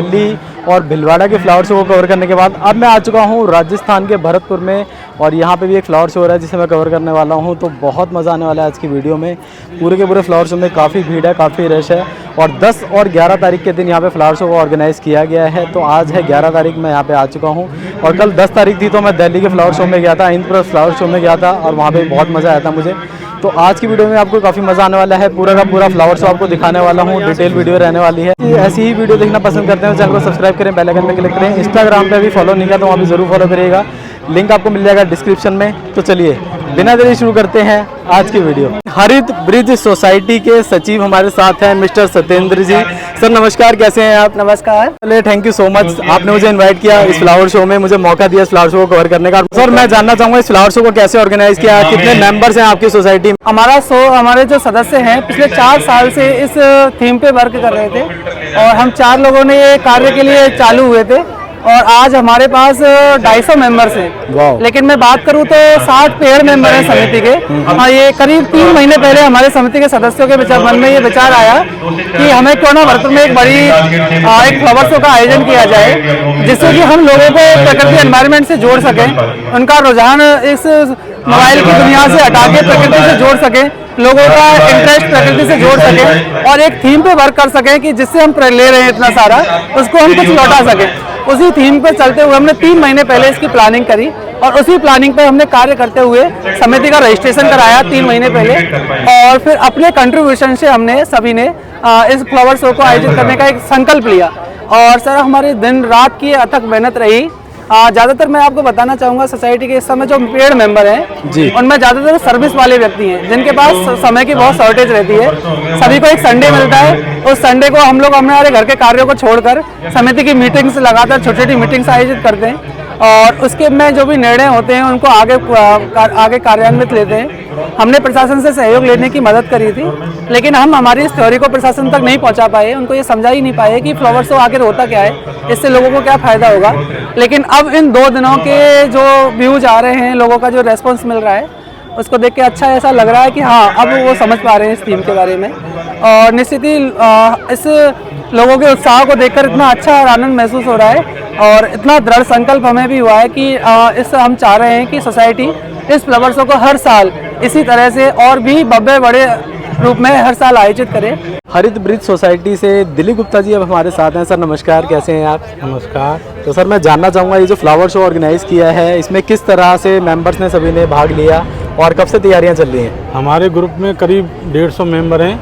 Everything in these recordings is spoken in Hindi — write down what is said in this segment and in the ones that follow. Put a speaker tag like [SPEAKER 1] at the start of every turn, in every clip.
[SPEAKER 1] दिल्ली और भीलवाड़ा के फ्लावर शो को कवर करने के बाद अब मैं आ चुका हूँ राजस्थान के भरतपुर में, और यहाँ पे भी एक फ्लावर शो हो रहा है जिसे मैं कवर करने वाला हूँ। तो बहुत मज़ा आने वाला है आज की वीडियो में। पूरे के पूरे फ्लावर शो में काफ़ी भीड़ है, काफ़ी रश है, और 10 और 11 तारीख के दिन यहाँ पे फ्लावर शो को ऑर्गेनाइज़ किया गया है। तो आज है 11 तारीख, मैं यहाँ पे आ चुका हूँ, और कल 10 तारीख थी तो मैं दिल्ली के फ्लावर शो में गया था, इंद्रप्रस्थ फ्लावर शो में गया था, और वहाँ पर बहुत मज़ा आया था मुझे। तो आज की वीडियो में आपको काफ़ी मज़ा आने वाला है, पूरा का पूरा फ्लावर शो आपको दिखाने वाला हूँ, डिटेल वीडियो रहने वाली है। ऐसी ही वीडियो देखना पसंद करते हैं तो चैनल को सब्सक्राइब करें, बेल आइकन पे क्लिक करें। इंस्टाग्राम पे भी फॉलो नहीं किया तो वहाँ भी ज़रूर फॉलो करिएगा, लिंक आपको मिल जाएगा डिस्क्रिप्शन में। तो चलिए बिना देरी शुरू करते हैं आज की वीडियो। हरित ब्रिज सोसाइटी के सचिव हमारे साथ हैं मिस्टर सत्येंद्र जी। सर नमस्कार, कैसे हैं आप?
[SPEAKER 2] नमस्कार।
[SPEAKER 1] चलिए थैंक यू सो मच, आपने मुझे इनवाइट किया इस फ्लावर शो में, मुझे मौका दिया इस फ्लावर शो को कवर करने का। सर मैं जानना चाहूँगा इस फ्लावर शो को कैसे ऑर्गेनाइज किया, कितने मेंबर्स हैं आपकी सोसाइटी में?
[SPEAKER 2] हमारे जो सदस्य हैं पिछले 4 साल से इस थीम पे वर्क कर रहे थे, और हम 4 लोगों ने ये कार्य के लिए चालू हुए थे, और आज हमारे पास 250 मेंबर्स हैं। लेकिन मैं बात करूं तो 60 पेड़ मेंबर हैं समिति के। हाँ, ये करीब 3 महीने पहले हमारे समिति के सदस्यों के मन में ये विचार आया कि हमें क्यों ना भरतपुर में एक बड़ी एक फ्लावर शो का आयोजन किया जाए, जिससे कि हम लोगों को प्रकृति एनवायरनमेंट से जोड़ सकें, उनका रुझान इस मोबाइल की दुनिया से हटा के प्रकृति से जोड़ सकें, लोगों का इंटरेस्ट प्रकृति से जोड़ सकें, और एक थीम पे वर्क कर सकें कि जिससे हम ले रहे हैं इतना सारा, उसको हम कुछ लौटा सकें। उसी थीम पे चलते हुए हमने 3 महीने पहले इसकी प्लानिंग करी, और उसी प्लानिंग पे हमने कार्य करते हुए समिति का रजिस्ट्रेशन कराया 3 महीने पहले, और फिर अपने कंट्रीब्यूशन से हमने सभी ने इस फ्लावर शो को आयोजित करने का एक संकल्प लिया। और सर हमारी दिन रात की अथक मेहनत रही। ज़्यादातर मैं आपको बताना चाहूँगा, सोसाइटी के इस समय जो पेड मेंबर हैं उनमें ज़्यादातर सर्विस वाले व्यक्ति हैं, जिनके पास समय की बहुत शॉर्टेज रहती है। सभी को एक संडे मिलता है, उस संडे को हम लोग हमारे घर के कार्यों को छोड़कर समिति की मीटिंग्स लगातार छोटी छोटी मीटिंग्स आयोजित करते हैं, और उसके में जो भी निर्णय होते हैं उनको आगे कार्यान्वित लेते हैं। हमने प्रशासन से सहयोग लेने की मदद करी थी, लेकिन हम हमारी इस थ्योरी को प्रशासन तक नहीं पहुंचा पाए, उनको ये समझा ही नहीं पाए कि फ्लावर शो आखिर होता क्या है, इससे लोगों को क्या फ़ायदा होगा। लेकिन अब इन 2 दिनों के जो व्यूज आ रहे हैं, लोगों का जो रेस्पॉन्स मिल रहा है, उसको देख के अच्छा ऐसा लग रहा है कि हाँ अब वो समझ पा रहे हैं इस थीम के बारे में। और निश्चित ही इस लोगों के उत्साह को देखकर इतना अच्छा और आनंद महसूस हो रहा है, और इतना दृढ़ संकल्प हमें भी हुआ है कि हम चाह रहे हैं कि सोसाइटी इस फ्लावर शो को हर साल इसी तरह से और भी भव्य बड़े रूप में हर साल आयोजित करें।
[SPEAKER 1] हरित ब्रिज सोसाइटी से दिलीप गुप्ता जी अब हमारे साथ हैं। सर नमस्कार, कैसे हैं आप?
[SPEAKER 3] नमस्कार।
[SPEAKER 1] तो सर मैं जानना चाहूँगा ये जो फ्लावर शो ऑर्गेनाइज किया है, इसमें किस तरह से मेंबर्स ने सभी ने भाग लिया, और कब से तैयारियां चल रही हैं?
[SPEAKER 3] हमारे ग्रुप में करीब 150 मेंबर हैं,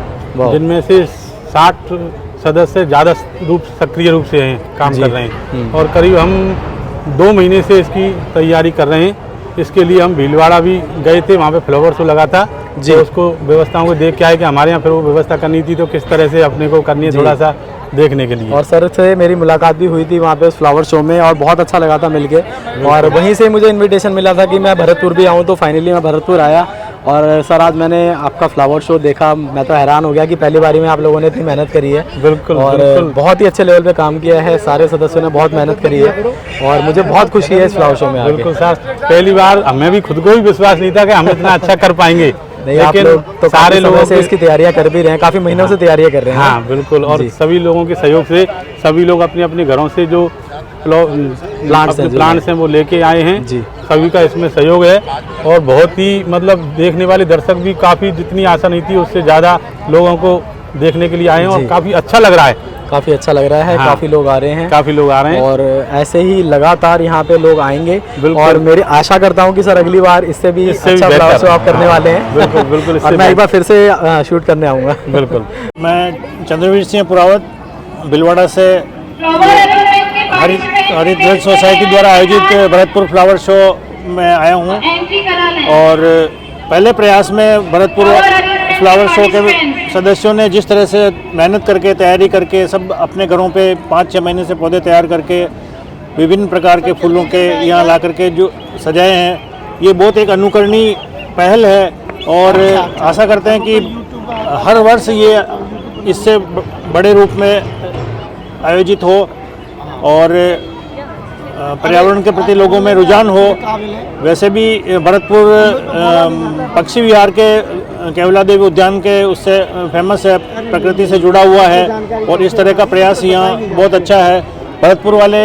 [SPEAKER 3] जिनमें से 60 सदस्य ज़्यादा सक्रिय रूप से काम कर रहे हैं, और करीब हम 2 महीने से इसकी तैयारी कर रहे हैं। इसके लिए हम भीलवाड़ा भी गए थे, वहाँ पे फ्लावर शो लगा था जी। तो उसको व्यवस्थाओं को देख के आए कि हमारे यहाँ फिर वो व्यवस्था करनी थी, तो किस तरह से अपने को करनी है थोड़ा सा देखने के लिए।
[SPEAKER 1] और सर से मेरी मुलाकात भी हुई थी वहाँ पे उस फ्लावर शो में, और बहुत अच्छा लगा था मिलके, और वहीं से मुझे इनविटेशन मिला था कि मैं भरतपुर भी आऊँ, तो फाइनली मैं भरतपुर आया। और सर आज मैंने आपका फ्लावर शो देखा, मैं तो हैरान हो गया कि पहली बारी में आप लोगों ने इतनी मेहनत करी है।
[SPEAKER 3] बिल्कुल,
[SPEAKER 1] और
[SPEAKER 3] बिल्कुल।
[SPEAKER 1] बहुत ही अच्छे लेवल पे काम किया है, सारे सदस्यों ने बहुत मेहनत करी है, और मुझे बहुत खुशी है इस फ्लावर शो में आके।
[SPEAKER 3] बिल्कुल सर, पहली बार हमें भी खुद को भी विश्वास नहीं था कि हम इतना अच्छा कर पाएंगे।
[SPEAKER 1] नहीं, आप लोग तो सारे लोगों से इसकी तैयारियां कर भी रहे हैं, काफी महीनों से तैयारियां कर रहे हैं।
[SPEAKER 3] हाँ बिल्कुल, और सभी लोगों के सहयोग से सभी लोग अपने अपने घरों से जो प्लांट्स हैं वो लेके आए हैं जी। सभी का इसमें सहयोग है, और बहुत ही मतलब देखने वाले दर्शक भी काफ़ी, जितनी आशा नहीं थी उससे ज़्यादा लोगों को देखने के लिए आए हैं, और काफ़ी अच्छा लग रहा है।
[SPEAKER 1] काफ़ी अच्छा लग रहा है। हाँ, काफ़ी लोग आ रहे हैं,
[SPEAKER 3] काफ़ी लोग आ रहे हैं,
[SPEAKER 1] और ऐसे ही लगातार यहाँ पे लोग आएंगे। और मेरी आशा करता हूँ कि सर अगली बार इससे भी अच्छा फ्लावर शो आप करने वाले हैं।
[SPEAKER 3] बिल्कुल बिल्कुल।
[SPEAKER 1] और मैं एक बार फिर से शूट करने आऊँगा।
[SPEAKER 3] बिल्कुल।
[SPEAKER 4] मैं चंद्रवीर सिंह पुरावत भीलवाड़ा से हरित ब्रिज सोसाइटी द्वारा आयोजित भरतपुर फ्लावर शो में आया हूँ, और पहले प्रयास में भरतपुर फ्लावर शो के सदस्यों ने जिस तरह से मेहनत करके तैयारी करके सब अपने घरों पे 5-6 महीने से पौधे तैयार करके विभिन्न प्रकार के फूलों के यहाँ ला करके जो सजाए हैं, ये बहुत एक अनुकरणीय पहल है, और आशा करते हैं कि हर वर्ष ये इससे बड़े रूप में आयोजित हो, और पर्यावरण के प्रति लोगों में रुझान हो। वैसे भी भरतपुर पक्षी विहार के केवला देवी उद्यान के उससे फेमस है, प्रकृति से जुड़ा हुआ है और इस तरह का प्रयास यहाँ बहुत अच्छा है। भरतपुर वाले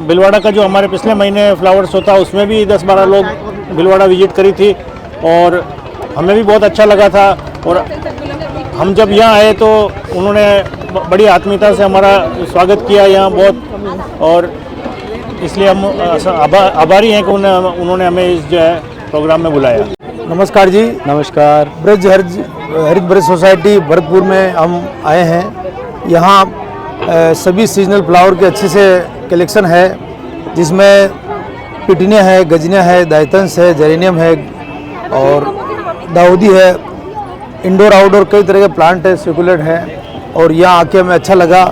[SPEAKER 4] भिलवाड़ा का जो हमारे पिछले महीने फ्लावर शो था उसमें भी 10-12 लोग भिलवाड़ा विजिट करी थी और हमें भी बहुत अच्छा लगा था। और हम जब यहाँ आए तो उन्होंने बड़ी आत्मीयता से हमारा स्वागत किया यहाँ बहुत, और इसलिए हम आभारी हैं कि उन्होंने हमें इस जो है प्रोग्राम में बुलाया।
[SPEAKER 5] नमस्कार जी।
[SPEAKER 1] नमस्कार।
[SPEAKER 5] ब्रज हरित ब्रज सोसाइटी भरतपुर में हम आए हैं। यहाँ सभी सीजनल फ्लावर के अच्छे से कलेक्शन है, जिसमें पिटनिया है, गजनिया है, दाइतंस है, जेरेनियम है और दाऊदी है। इंडोर आउटडोर कई तरह के प्लांट है, सर्कुलेट है। और यहाँ आके हमें अच्छा लगा।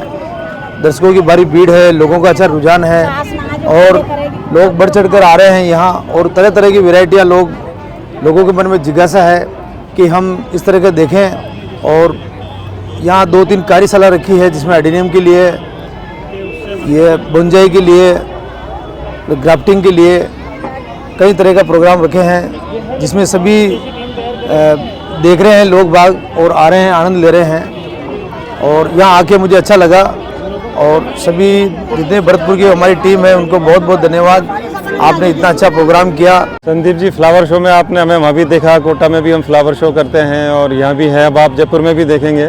[SPEAKER 5] दर्शकों की भारी भीड़ है, लोगों का अच्छा रुझान है और लोग बढ़ चढ़ कर आ रहे हैं यहाँ। और तरह तरह की वैरायटियाँ लोगों के मन में जिज्ञासा है कि हम इस तरह के देखें। और यहाँ 2-3 कार्यशाला रखी है, जिसमें एडेनियम के लिए, ये बोंजाई के लिए, ग्राफ्टिंग के लिए कई तरह का प्रोग्राम रखे हैं, जिसमें सभी देख रहे हैं लोग बाग और आ रहे हैं, आनंद ले रहे हैं। और यहाँ आके मुझे अच्छा लगा। और सभी जितने भरतपुर की हमारी टीम है उनको बहुत बहुत धन्यवाद, आपने इतना अच्छा प्रोग्राम किया।
[SPEAKER 6] संदीप जी, फ्लावर शो में आपने हमें वहाँ भी देखा, कोटा में भी हम फ्लावर शो करते हैं और यहाँ भी है, अब आप जयपुर में भी देखेंगे।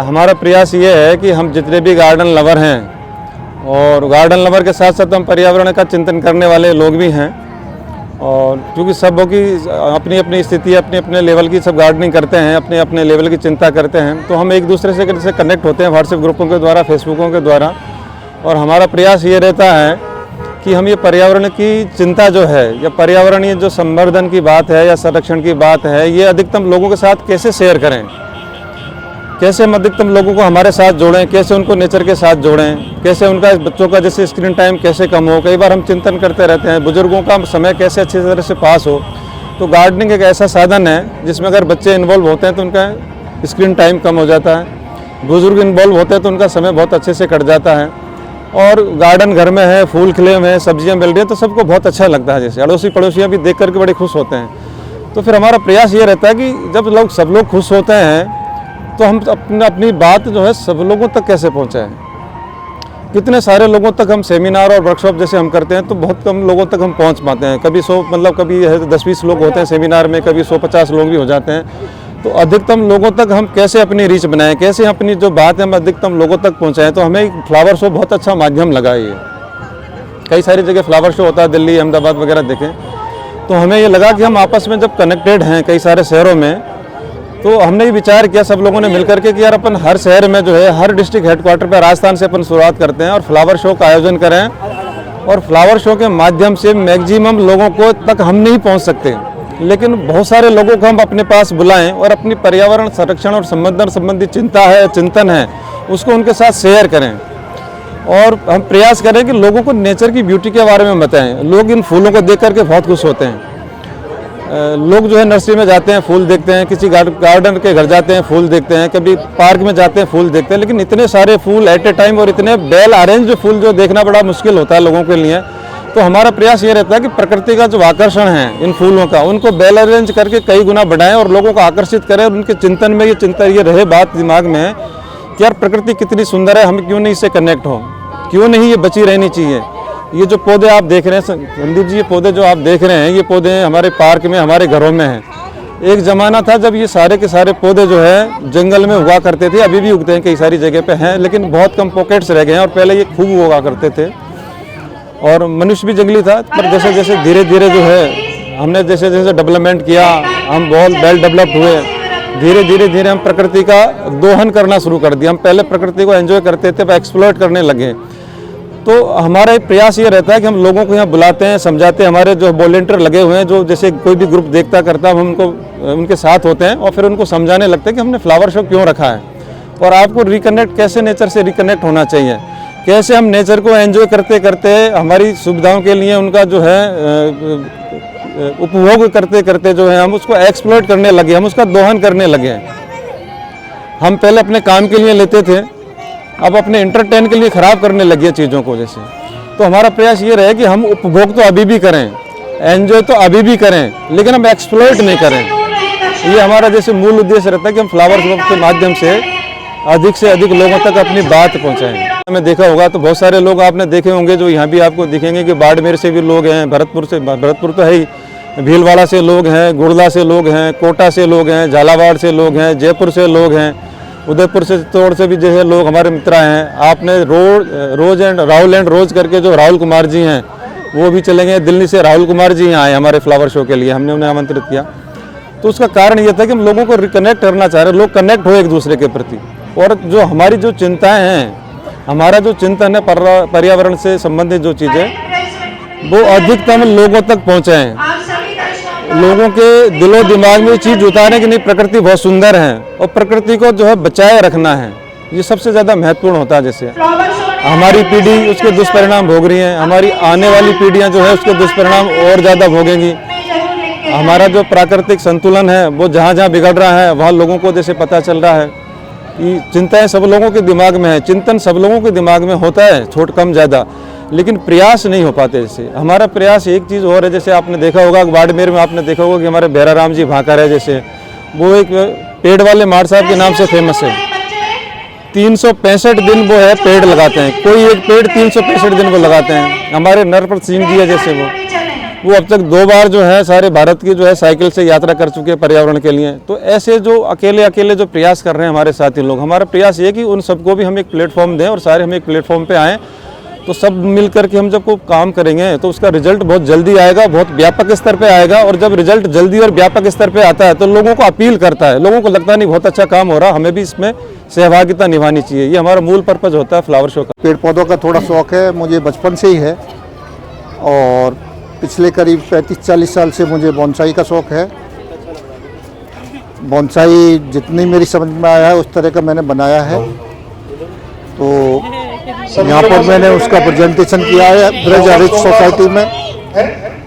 [SPEAKER 6] हमारा प्रयास ये है कि हम जितने भी गार्डन लवर हैं और गार्डन लवर के साथ साथ हम पर्यावरण का चिंतन करने वाले लोग भी हैं, और क्योंकि सबों की अपनी अपनी स्थिति, अपने अपने लेवल की सब गार्डनिंग करते हैं, अपने अपने लेवल की चिंता करते हैं, तो हम एक दूसरे से कैसे कनेक्ट होते हैं व्हाट्सएप ग्रुपों के द्वारा, फेसबुकों के द्वारा। और हमारा प्रयास ये रहता है कि हम ये पर्यावरण की चिंता जो है या पर्यावरणीय जो संवर्धन की बात है या संरक्षण की बात है, ये अधिकतम लोगों के साथ कैसे शेयर करें, कैसे हम अधिकतम लोगों को हमारे साथ जोड़ें, कैसे उनको नेचर के साथ जोड़ें, कैसे उनका बच्चों का जैसे स्क्रीन टाइम कैसे कम हो। कई बार हम चिंतन करते रहते हैं बुजुर्गों का समय कैसे अच्छी तरह से पास हो। तो गार्डनिंग एक ऐसा साधन है जिसमें अगर बच्चे इन्वॉल्व होते हैं तो उनका स्क्रीन टाइम कम हो जाता है, बुजुर्ग इन्वॉल्व होते हैं तो उनका समय बहुत अच्छे से कट जाता है। और गार्डन घर में है, फूल खिले हुए हैं, सब्जियाँ मिल रही हैं, तो सबको बहुत अच्छा लगता है। जैसे अड़ोसी पड़ोसियाँ भी देख करके बड़े खुश होते हैं। तो फिर हमारा प्रयास ये रहता है कि जब सब लोग खुश होते हैं तो हम अपनी बात जो है सब लोगों तक कैसे पहुंचाएं। कितने सारे लोगों तक हम सेमिनार और वर्कशॉप जैसे हम करते हैं तो बहुत कम लोगों तक हम पहुंच पाते हैं। कभी 100 कभी 10-20 लोग होते हैं सेमिनार में, कभी 100-50 लोग भी हो जाते हैं। तो अधिकतम लोगों तक हम कैसे अपनी रीच बनाएं, कैसे अपनी जो बात है हम अधिकतम लोगों तक पहुँचाएँ। तो हमें फ्लावर शो बहुत अच्छा माध्यम लगा ये। कई सारी जगह फ्लावर शो होता है, दिल्ली, अहमदाबाद वगैरह देखें, तो हमें ये लगा कि हम आपस में जब कनेक्टेड हैं कई सारे शहरों में, तो हमने ये विचार किया सब लोगों ने मिलकर के कि यार अपन हर शहर में जो है, हर डिस्ट्रिक्ट हेडक्वार्टर पर राजस्थान से अपन शुरुआत करते हैं और फ्लावर शो का आयोजन करें। और फ्लावर शो के माध्यम से मैक्सिमम लोगों को तक हम नहीं पहुंच सकते, लेकिन बहुत सारे लोगों को हम अपने पास बुलाएं और अपनी पर्यावरण संरक्षण और संवर्धन संबंधी चिंता है, चिंतन है, उसको उनके साथ शेयर करें। और हम प्रयास करें कि लोगों को नेचर की ब्यूटी के बारे में बताएं। लोग इन फूलों को देख करके बहुत खुश होते हैं। लोग जो है नर्सरी में जाते हैं, फूल देखते हैं, किसी गार्डन के घर जाते हैं, फूल देखते हैं, कभी पार्क में जाते हैं, फूल देखते हैं, लेकिन इतने सारे फूल एट ए टाइम और इतने वेल अरेंज फूल जो देखना बड़ा मुश्किल होता है लोगों के लिए। तो हमारा प्रयास ये रहता है कि प्रकृति का जो आकर्षण है इन फूलों का, उनको वेल अरेंज करके कई गुना बढ़ाएं और लोगों को आकर्षित करें। और उनके चिंतन में ये रहे बात दिमाग में कि यार प्रकृति कितनी सुंदर है, हम क्यों नहीं इससे कनेक्ट हो, क्यों नहीं ये बची रहनी चाहिए। ये जो पौधे आप देख रहे हैं संदीप जी, ये पौधे जो आप देख रहे हैं, ये पौधे हमारे पार्क में, हमारे घरों में हैं। एक ज़माना था जब ये सारे के सारे पौधे जो है जंगल में हुआ करते थे, अभी भी उगते हैं, कई सारी जगह पे हैं, लेकिन बहुत कम पॉकेट्स रह गए हैं। और पहले ये खूब उगा करते थे और मनुष्य भी जंगली था। पर जैसे जैसे धीरे धीरे जो है हमने जैसे जैसे डेवलपमेंट किया, हम बहुत वेल डेवलप्ड हुए, धीरे धीरे हम प्रकृति का दोहन करना शुरू कर दिया। हम पहले प्रकृति को एंजॉय करते थे, पर एक्सप्लॉइट करने लगे। तो हमारा एक प्रयास ये रहता है कि हम लोगों को यहाँ बुलाते हैं, समझाते हैं। हमारे जो वॉलंटियर लगे हुए हैं, जो जैसे कोई भी ग्रुप देखता करता है, हम उनके साथ होते हैं और फिर उनको समझाने लगते हैं कि हमने फ्लावर शो क्यों रखा है और आपको रिकनेक्ट कैसे, नेचर से रिकनेक्ट होना चाहिए, कैसे हम नेचर को एंजॉय करते करते हमारी सुविधाओं के लिए उनका जो है उपभोग करते करते जो है हम उसको एक्सप्लॉइट करने लगे, हम उसका दोहन करने लगे। हम पहले अपने काम के लिए लेते थे, अब अपने इंटरटेन के लिए ख़राब करने लगे चीज़ों को जैसे। तो तो हमारा प्रयास ये रहे कि हम उपभोग तो अभी भी करें, एंजॉय तो अभी भी करें, लेकिन हम एक्सप्लॉइट नहीं करें। ये हमारा जैसे मूल उद्देश्य रहता है कि हम फ्लावर शो के माध्यम से अधिक लोगों तक अपनी बात पहुंचाएं। हमें देखा होगा तो बहुत सारे लोग आपने देखे होंगे जो यहाँ भी आपको दिखेंगे कि बाड़मेर से भी लोग हैं, भरतपुर तो है ही, भीलवाड़ा से लोग हैं, गुड़ला से लोग हैं, कोटा से लोग हैं, झालावाड़ से लोग हैं, जयपुर से लोग हैं, उदयपुर से तोड़ से भी जैसे लोग हमारे मित्र हैं। आपने राहुल एंड रोज करके जो राहुल कुमार जी हैं वो भी चले गए, दिल्ली से राहुल कुमार जी यहाँ आए हमारे फ्लावर शो के लिए, हमने उन्हें आमंत्रित किया। तो उसका कारण ये था कि हम लोगों को रिकनेक्ट करना चाह रहे, लोग कनेक्ट हो एक दूसरे के प्रति, और जो हमारी जो चिंताएं हैं, हमारा जो चिंतन है पर्यावरण से संबंधित जो चीज़ें वो अधिकतम लोगों तक पहुँचाएँ, लोगों के दिलो दिमाग में ये चीज़ उतारें कि नहीं प्रकृति बहुत सुंदर है और प्रकृति को जो है बचाए रखना है, ये सबसे ज़्यादा महत्वपूर्ण होता है। जैसे हमारी पीढ़ी उसके दुष्परिणाम भोग रही है, हमारी आने वाली पीढ़ियां जो है उसके दुष्परिणाम और ज़्यादा भोगेंगी। हमारा जो प्राकृतिक संतुलन है वो जहाँ जहाँ बिगड़ रहा है वहाँ लोगों को जैसे पता चल रहा है कि चिंताएं सब लोगों के दिमाग में है, चिंतन सब लोगों के दिमाग में होता है, छोट कम ज़्यादा, लेकिन प्रयास नहीं हो पाते। जैसे हमारा प्रयास एक चीज़ और है, जैसे आपने देखा होगा बाड़मेर में आपने देखा होगा कि हमारे भैराराम जी भाकर है, जैसे वो एक पेड़ वाले मार साहब के नाम से फेमस है। 365 दिन वो है पेड़ लगाते हैं, कोई एक पेड़ 365 दिन वो लगाते हैं। हमारे नरपत सिंह जी है जैसे वो अब तक 2 बार जो है सारे भारत की जो है साइकिल से यात्रा कर चुके हैं पर्यावरण के लिए। तो ऐसे जो अकेले जो प्रयास कर रहे हैं हमारे साथी लोग, हमारा प्रयास ये कि उन सबको भी हम एक प्लेटफॉर्म दें और सारे हम एक प्लेटफॉर्म पे आएँ, तो सब मिल करके हम जब को काम करेंगे तो उसका रिजल्ट बहुत जल्दी आएगा, बहुत व्यापक स्तर पे आएगा। और जब रिजल्ट जल्दी और व्यापक स्तर पे आता है तो लोगों को अपील करता है, लोगों को लगता नहीं बहुत अच्छा काम हो रहा, हमें भी इसमें सहभागिता निभानी चाहिए। ये हमारा मूल पर्पज होता है फ्लावर शो का।
[SPEAKER 7] पेड़ पौधों का थोड़ा शौक है मुझे बचपन से ही है, और पिछले करीब 35-40 साल से मुझे बोनसाई का शौक है। बोनसाई जितनी मेरी समझ में आया है उस तरह का मैंने बनाया है। तो यहाँ पर मैंने उसका प्रेजेंटेशन किया है ब्रज हरित सोसाइटी में।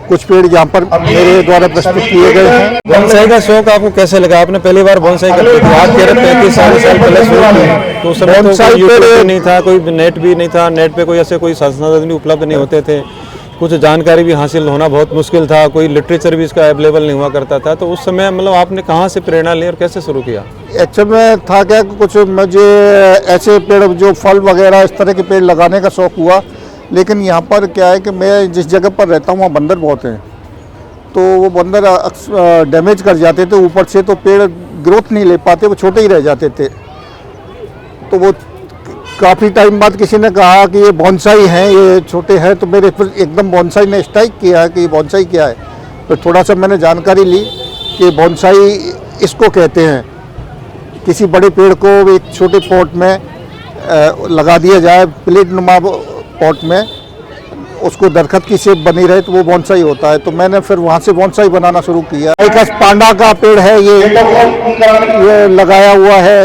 [SPEAKER 7] कुछ पेड़ यहाँ पर मेरे द्वारा प्रस्तुत किए गए हैं।
[SPEAKER 6] बोनसाई का शौक आपको कैसे लगा? आपने पहली बार बोनसाई करते थे, आज कह रहे 35 साल पहले शुरू किया, तो उस समय तो कोई यूट्यूब नहीं था, कोई नेट भी नहीं था, नेट पे कोई ऐसे कोई संसाधन भी उपलब्ध नहीं होते थे, कुछ जानकारी भी हासिल होना बहुत मुश्किल था, कोई लिटरेचर भी इसका अवेलेबल नहीं हुआ करता था। तो उस समय मतलब आपने कहाँ से प्रेरणा ली और कैसे शुरू किया?
[SPEAKER 7] एक्चुअल में था क्या, कुछ मुझे ऐसे पेड़ जो फल वगैरह इस तरह के पेड़ लगाने का शौक हुआ। लेकिन यहाँ पर क्या है कि मैं जिस जगह पर रहता हूँ वहाँ बंदर बहुत हैं, तो वो बंदर डैमेज कर जाते थे ऊपर से, तो पेड़ ग्रोथ नहीं ले पाते, वो छोटे ही रह जाते थे। तो वो काफ़ी टाइम बाद किसी ने कहा कि ये बोनसाई हैं, ये छोटे हैं, तो मेरे पर एकदम बोनसाई ने स्ट्राइक किया कि ये बोनसाई क्या है। तो थोड़ा सा मैंने जानकारी ली कि बोनसाई इसको कहते हैं, किसी बड़े पेड़ को एक छोटे पॉट में लगा दिया जाए, प्लेट नुमा पॉट में, उसको दरख्त की शेप बनी रहे तो वो बोनसाई होता है। तो मैंने फिर वहाँ से बोनसाई बनाना शुरू किया। एक पांडा का पेड़ है, ये लगाया हुआ है।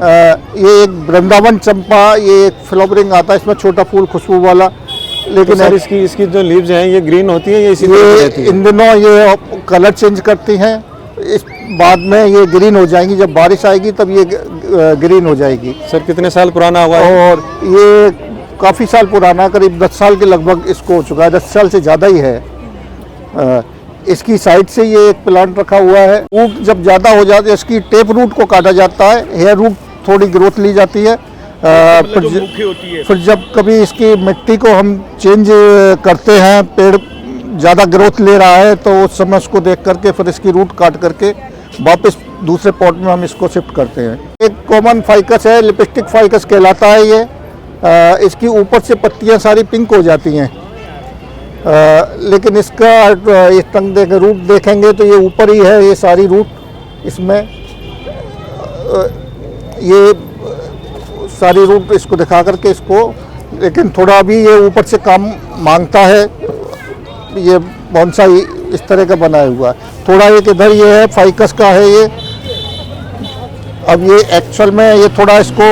[SPEAKER 7] ये एक वृंदावन चंपा, ये एक फ्लावरिंग आता है, इसमें छोटा फूल खुशबू वाला। लेकिन
[SPEAKER 6] तो इसकी जो लीव्स हैं ये ग्रीन होती है, ये
[SPEAKER 7] इन दिनों ये कलर चेंज करती हैं, इस बाद में ये ग्रीन हो जाएंगी, जब बारिश आएगी तब ये ग्रीन हो जाएगी।
[SPEAKER 6] सर कितने साल पुराना हुआ है?
[SPEAKER 7] और ये काफ़ी साल पुराना, करीब 10 साल के लगभग इसको हो चुका है, 10 साल से ज़्यादा ही है। इसकी साइड से ये एक प्लांट रखा हुआ है। रूट जब ज़्यादा हो जाती है इसकी टेप रूट को काटा जाता है, हेयर रूट थोड़ी ग्रोथ ली जाती है। फिर जब कभी इसकी मिट्टी को हम चेंज करते हैं, पेड़ ज़्यादा ग्रोथ ले रहा है, तो उस समय उसको देख करके फिर इसकी रूट काट करके वापस दूसरे पॉट में हम इसको शिफ्ट करते हैं। एक कॉमन फाइकस है, लिपस्टिक फाइकस कहलाता है ये। इसकी ऊपर से पत्तियां सारी पिंक हो जाती हैं, लेकिन इसका इस तंग रूट देखेंगे तो ये ऊपर ही है, ये सारी रूट इसमें, ये सारी रूट इसको दिखा करके इसको, लेकिन थोड़ा अभी ये ऊपर से काम मांगता है। ये बोनसाई इस तरह का बनाया हुआ है। थोड़ा एक इधर ये है, फाइकस का है ये। अब ये एक्चुअल में ये थोड़ा इसको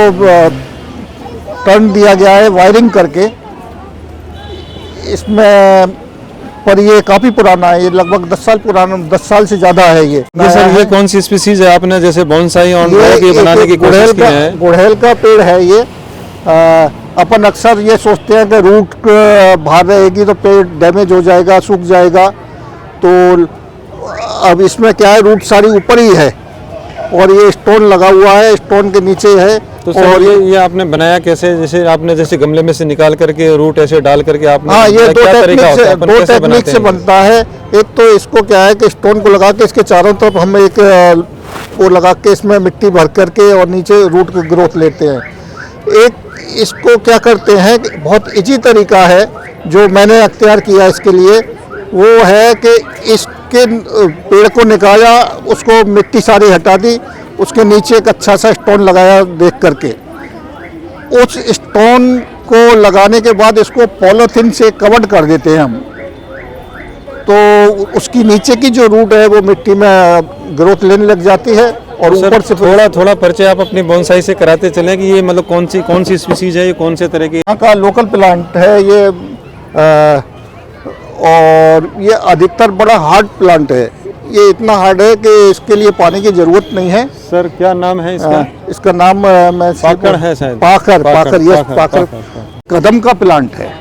[SPEAKER 7] टर्न दिया गया है वायरिंग करके इसमें, पर ये काफ़ी पुराना है, ये लगभग 10 साल पुराना, 10 साल से ज़्यादा है ये।
[SPEAKER 6] सर ये कौन सी स्पीसीज है आपने जैसे बोनसाई और ये बनाने की कोशिश की है?
[SPEAKER 7] गुड़हल का पेड़ है ये। अपन अक्सर ये सोचते हैं कि रूट बाहर रहेगी तो पेड़ डैमेज हो जाएगा, सूख जाएगा। तो अब इसमें क्या है, रूट सारी ऊपर ही है और ये स्टोन लगा हुआ है, स्टोन के नीचे है।
[SPEAKER 6] तो सर
[SPEAKER 7] और
[SPEAKER 6] ये आपने बनाया कैसे? जैसे आपने जैसे गमले में से निकाल करके रूट ऐसे डाल करके आपने,
[SPEAKER 7] हाँ, ये दो टेक्निक से बनता है। एक तो इसको क्या है कि स्टोन को लगा के इसके चारों तरफ हम एक वो लगा के इसमें मिट्टी भर करके और नीचे रूट की ग्रोथ लेते हैं। एक इसको क्या करते हैं कि बहुत इजी तरीका है जो मैंने अख्तियार किया इसके लिए, वो है कि इसके पेड़ को निकाला, उसको मिट्टी सारी हटा दी, उसके नीचे एक अच्छा सा स्टोन लगाया देख करके। उस स्टोन को लगाने के बाद इसको पॉलीथीन से कवर कर देते हैं हम, तो उसकी नीचे की जो रूट है वो मिट्टी में ग्रोथ लेने लग जाती है। और ऊपर से
[SPEAKER 6] थोड़ा परिचय आप अपनी बोनसाई से कराते चले कि ये मतलब कौन सी स्पीसीज है, ये कौन से तरह की?
[SPEAKER 7] यहाँ का लोकल प्लांट है ये, और ये अधिकतर बड़ा हार्ड प्लांट है। ये इतना हार्ड है कि इसके लिए पानी की जरूरत नहीं है।
[SPEAKER 6] सर क्या नाम है इसका?
[SPEAKER 7] इसका नाम मैं
[SPEAKER 6] पाकड़ है शायद।
[SPEAKER 7] पाकड़ कदम का प्लांट है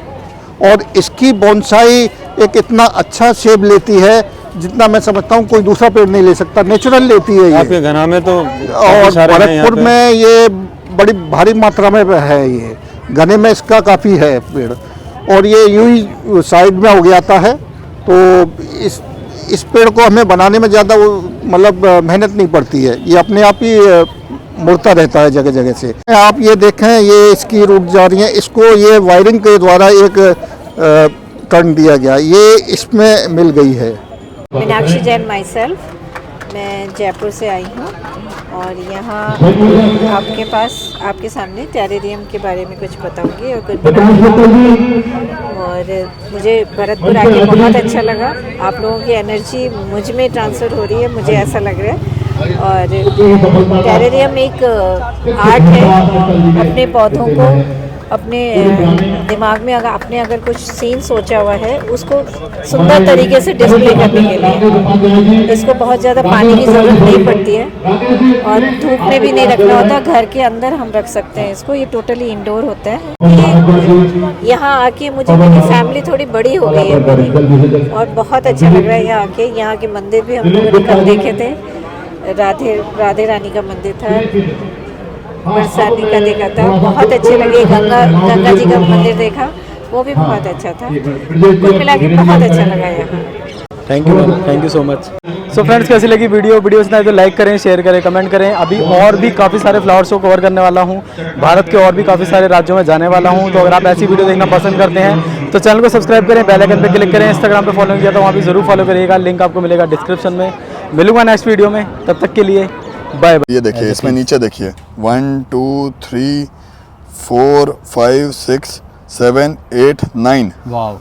[SPEAKER 7] और इसकी बोनसाई एक इतना अच्छा शेप लेती है जितना मैं समझता हूँ कोई दूसरा पेड़ नहीं ले सकता। नेचुरल लेती है ये।
[SPEAKER 6] आपके घना में तो
[SPEAKER 7] और भरतपुर में ये बड़ी भारी मात्रा में है, ये घने में इसका काफ़ी है पेड़। और ये यूं ही साइड में हो जाता है, तो इस पेड़ को हमें बनाने में ज़्यादा मतलब मेहनत नहीं पड़ती है, ये अपने आप ही मुड़ता रहता है जगह जगह से। आप ये देखें, ये इसकी रूट जा रही है, इसको ये वायरिंग के द्वारा एक टर्न दिया गया, ये इसमें मिल गई है।
[SPEAKER 8] मीनाक्षी जैन माई सेल्फ, मैं जयपुर से आई हूँ और यहाँ आपके पास आपके सामने टेरेरियम के बारे में कुछ बताऊँगी और कुछ बनाऊँगी। और मुझे भरतपुर आके बहुत अच्छा लगा। आप लोगों की एनर्जी मुझ में ट्रांसफ़र हो रही है, मुझे ऐसा लग रहा है। और टेरेरियम एक आर्ट है, अपने पौधों को अपने दिमाग में अगर कुछ सीन सोचा हुआ है उसको सुंदर तरीके से डिस्प्ले करने के लिए। इसको बहुत ज़्यादा पानी की ज़रूरत नहीं पड़ती है और धूप में भी नहीं रखना होता, घर के अंदर हम रख सकते हैं इसको। ये टोटली इंडोर होता है। यहाँ आके मुझे मेरी फैमिली थोड़ी बड़ी हो गई है मेरी, और बहुत अच्छा लग रहा है यहाँ आके। यहाँ के मंदिर भी हम लोगों ने कल देखे थे, राधे रानी का मंदिर था, बरसाती का देखा था, बहुत अच्छे लगे। गंगा जी का मंदिर देखा, वो भी बहुत अच्छा था। कुल मिला के बहुत अच्छा लगा यहाँ।
[SPEAKER 1] Thank you ma'am, thank you so much. So friends, कैसी लगी वीडियो पसंद आए तो लाइक करें, शेयर करें, कमेंट करें। अभी और भी काफ़ी सारे फ्लावर शो कवर करने वाला हूँ, भारत के और भी काफ़ी सारे राज्यों में जाने वाला हूँ। तो अगर आप ऐसी वीडियो देखना पसंद करते हैं तो चैनल को सब्सक्राइब करें, बेल आइकन पे क्लिक करें। इंस्टाग्राम पे फॉलो किया तो वहाँ भी ज़रूर फॉलो करिएगा, लिंक आपको मिलेगा डिस्क्रिप्शन में। मिलूंगा नेक्स्ट वीडियो में, तब तक के लिए बाय बाय।
[SPEAKER 9] ये देखिए, इसमें नीचे देखिए 1 2 3 4 5 6 7 8 9।
[SPEAKER 1] वाह,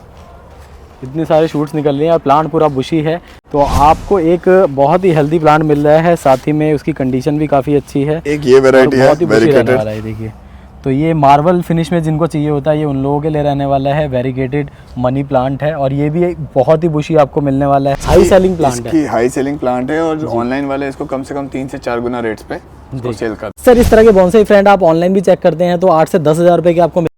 [SPEAKER 1] इतने सारे शूट्स निकल रहे हैं और प्लांट पूरा बुशी है। तो आपको एक बहुत ही हेल्दी प्लांट मिल रहा है, साथ ही में उसकी कंडीशन भी काफ़ी अच्छी है।
[SPEAKER 9] एक ये वैरायटी है
[SPEAKER 1] वेरीकेटेड, देखिए। तो ये मार्बल फिनिश में जिनको चाहिए होता है, ये उन लोगों के लिए रहने वाला है। वेरीकेटेड मनी प्लांट है और ये भी एक बहुत ही बुशी आपको मिलने वाला है। हाई सेलिंग प्लांट है,
[SPEAKER 9] हाई सेलिंग प्लांट है और ऑनलाइन वाले इसको कम से कम 3 से 4 गुना रेट्स पे सेल करते हैं।
[SPEAKER 1] सर, इस तरह के बॉन्साई फ्रेंड आप ऑनलाइन भी चेक करते हैं तो 8 से 10 हज़ार रुपये के आपको